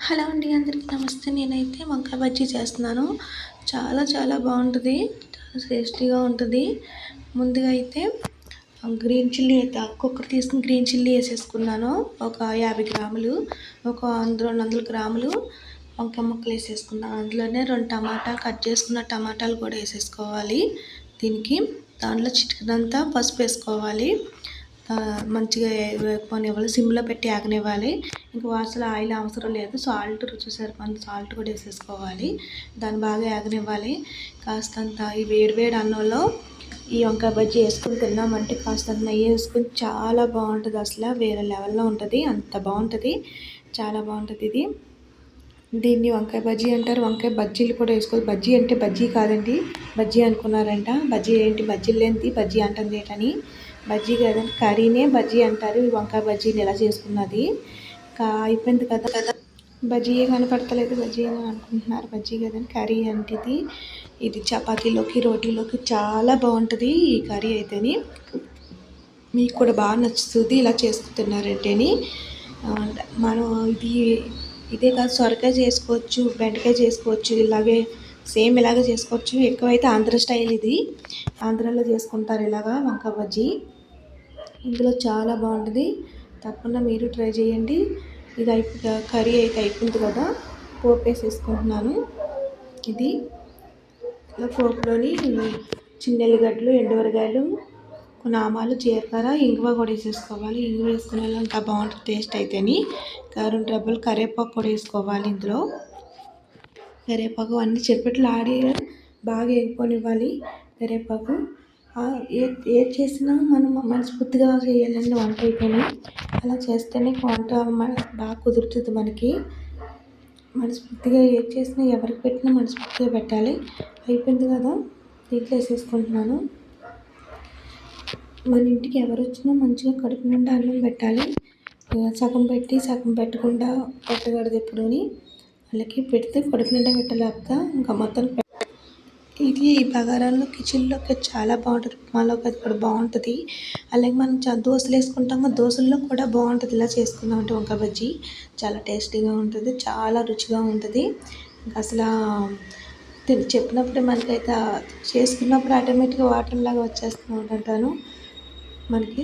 Hello అండి, అందరికీ నమస్తే. నేనైతే వంకాయ బజ్జీ చేస్తున్నాను. చాలా చాలా బాగుంటుంది, చాలా టేస్టీగా ఉంటుంది. ముందుగా అయితే గ్రీన్ చిల్లీ అయితే కుక్కర్ తీసుకుని గ్రీన్ చిల్లీ వేసేసుకున్నాను. ఒక 50 గ్రాములు, ఒక 200 గ్రాములు వంకాయ ముక్కలు వేసేసుకున్నాను. అందులోనే 2 టమాటాలు, కట్ చేసుకున్న టమాటాలు కూడా వేసేసుకోవాలి. దీనికి దాంట్లో చిటికెడంతా పసుపు వేసుకోవాలి. మంచిగా వేపుకొనివ్వాలి, సిమ్లో పెట్టి ఆగనివ్వాలి. ఇంకా అసలు ఆయిల్ అవసరం లేదు. సాల్ట్ రుచి సరిపడినంత సాల్ట్ కూడా వేసేసుకోవాలి. దాన్ని బాగా ఆగనివ్వాలి. కాస్తంత ఈ వేడి అన్నంలో ఈ వంకాయ బజ్జీ వేసుకుని తిన్నామంటే కాస్తంత నెయ్యి వేసుకుని చాలా బాగుంటుంది. అసలు వేరే లెవెల్లో ఉంటుంది, అంత బాగుంటుంది, చాలా బాగుంటుంది ఇది. దీన్ని వంకాయ బజ్జీ అంటారు. వంకాయ బజ్జీలు కూడా వేసుకోవాలి. బజ్జీ అంటే బజ్జీ కాదండి, బజ్జీ అనుకున్నారంట. బజ్జీ ఏంటి, బజ్జీలు లేనిది బజ్జీ అంటుంది ఏంటని. బజ్జీ కాదండి, కర్రీనే బజ్జీ అంటారు. ఈ వంకాయ బజ్జీలు ఎలా చేసుకున్నది అయిపోయింది కదా. బజ్జీయే కనపడతలేదు, బజ్జీ అని అనుకుంటున్నారు. బజ్జీ కదండి, కర్రీ అంటే ఇది చపాతీలోకి, రోటీలోకి చాలా బాగుంటుంది ఈ కర్రీ అయితేని. మీకు కూడా బాగా నచ్చుతుంది ఇలా చేసుకుంటున్నారంటేని. మనం ఇదే కాదు, సొరకాయ చేసుకోవచ్చు, బెండకాయ చేసుకోవచ్చు, ఇలాగే సేమ్ ఇలాగే చేసుకోవచ్చు. ఎక్కువైతే ఆంధ్ర స్టైల్, ఇది ఆంధ్రాలో చేసుకుంటారు ఇలాగా వంకాయ బజ్జీ. ఇందులో చాలా బాగుంటుంది, తప్పకుండా మీరు ట్రై చేయండి. ఇది కర్రీ అయితే అయిపోయింది కదా, పోపు వేసేసుకుంటున్నాను. ఇది ఇలా పోపులోని చిన్న ఎల్లిగడ్డలు, ఎండుమిరగాయలు, కొన్ని ఆవాలు, జీలకర్ర, ఇంగువ కూడా వేసేసుకోవాలి. ఇంగువ వేసుకునే ఇంకా బాగుంటుంది టేస్ట్ అయితేని. 2 రెబ్బలు కరివేపాకు కూడా వేసుకోవాలి. ఇందులో కరివేపాకు అన్నీ చెప్పట్లు ఆడి బాగా వేపుకొనివ్వాలి. కరివేపాకు ఏది చేసినా మనం మనస్ఫూర్తిగా చేయాలండి వంట అయితేనే. అలా చేస్తేనే వంట బాగా కుదురుతుంది మనకి. మనస్ఫూర్తిగా ఏది చేసినా, ఎవరికి పెట్టినా మనస్ఫూర్తిగా పెట్టాలి. అయిపోయింది కదా, దీంట్లో వేసేసుకుంటున్నాను. మన ఇంటికి ఎవరు వచ్చినా మంచిగా కడుపు నిండా అన్నం పెట్టాలి. సగం పెట్టి సగం పెట్టకుండా పెట్టకూడదు ఎప్పుడూని. వాళ్ళకి పెడితే కడుపు నిండా పెట్టలేక ఇంకా మొత్తం. ఇది బగారాల్లో, కిచెన్లోకి చాలా బాగుంటుంది. ఉప్మాలోకి అది కూడా బాగుంటుంది. అలాగే మనం దోశలు వేసుకుంటాం, దోశల్లో కూడా బాగుంటుంది. ఇలా చేసుకున్నామంటే వంకాయ బజ్జీ చాలా టేస్టీగా ఉంటుంది, చాలా రుచిగా ఉంటుంది. ఇంకా అసలు చెప్పినప్పుడే మనకైతే చేసుకున్నప్పుడు ఆటోమేటిక్గా వాటర్లాగా వచ్చేస్తూ ఉంటుంటాను మనకి.